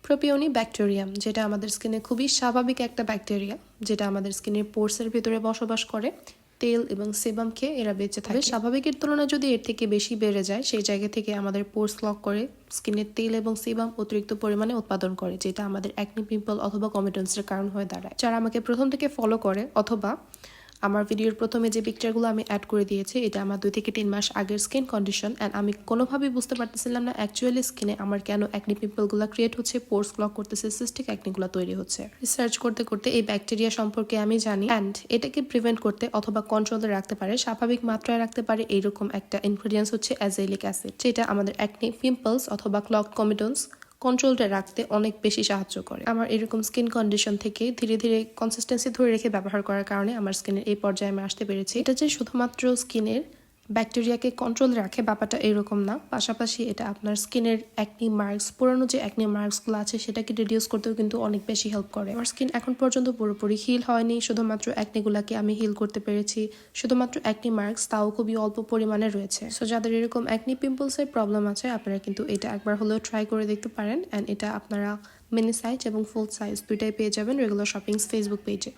প্রোপিওনি bacterium, যেটা আমাদের স্কিনে খুবই স্বাভাবিক একটা ব্যাকটেরিয়া, যেটা আমাদের স্কিনের পোর্সের ভিতরে বসবাস করে। তেল এবং সেবাম খেয়ে এরা বেঁচে থাকে। স্বাভাবিকের তুলনায় যদি এর থেকে বেশি বেড়ে যায়, সেই জায়গা থেকে আমাদের পোর্স ক্লগ করে স্কিনের তেল এবং সেবাম অতিরিক্ত পরিমাণে উৎপাদন করে, যেটা আমাদের অ্যাকনি পিম্পল অথবা কমিটন্সের কারণ হয়ে দাঁড়ায়। যারা আমাকে প্রথম থেকে ফলো করে অথবা আমার ভিডিওর প্রথমে যে পিকচারগুলো আমি অ্যাড করে দিয়েছি, এটা আমার 2 থেকে 3 মাস আগের স্কিন কন্ডিশন। অ্যান্ড আমি কোনোভাবেই বুঝতে পারতেছিলাম না অ্যাকচুয়ালি স্কিনে আমার কেন অ্যাকনি পিম্পলগুলো ক্রিয়েট হচ্ছে, পোর্স ক্লগ করতেছে, সিস্টিক অ্যাকনিগুলো তৈরি হচ্ছে। রিসার্চ করতে করতে এই ব্যাকটেরিয়া সম্পর্কে আমি জানি। অ্যান্ড এটাকে প্রিভেন্ট করতে অথবা কন্ট্রোলে রাখতে পারে, স্বাভাবিক মাত্রায় রাখতে পারে এইরকম একটা ইনগ্রেডিয়েন্টস হচ্ছে অ্যাজেলিক অ্যাসিড, যেটা আমাদের অ্যাকনি পিম্পলস অথবা ক্লগ কমিটন্স কন্ট্রোলটা রাখতে অনেক বেশি সাহায্য করে। আমার এরকম স্কিন কন্ডিশন থেকে ধীরে ধীরে কনসিস্টেন্সি ধরে রেখে ব্যবহার করার কারণে আমার স্কিনের এই পর্যায়ে আমি আসতে পেরেছি। এটা যে শুধুমাত্র স্কিনের ব্যাকটেরিয়াকে কন্ট্রোল রাখে ব্যাপারটা এরকম না, পাশাপাশি এটা আপনার স্কিনের অ্যাকনি মার্কস, পুরানো যে অ্যাকনি মার্কসগুলো আছে সেটাকে রিডিউস করতেও কিন্তু অনেক বেশি হেল্প করে। আমার স্কিন এখন পর্যন্ত পুরোপুরি হিল হয়নি, শুধুমাত্র অ্যাকনিগুলোকে আমি হিল করতে পেরেছি। শুধুমাত্র অ্যাকনি মার্কস, তাও খুবই অল্প পরিমাণে রয়েছে। সো যাদের এরকম অ্যাকনি পিম্পলসের প্রবলেম আছে, আপনারা কিন্তু এটা একবার হলেও ট্রাই করে দেখতে পারেন। অ্যান্ড এটা আপনারা মিনি সাইজ এবং ফুল সাইজ দুইটাই পেয়ে যাবেন রেগুলার শপিংস ফেসবুক পেজে।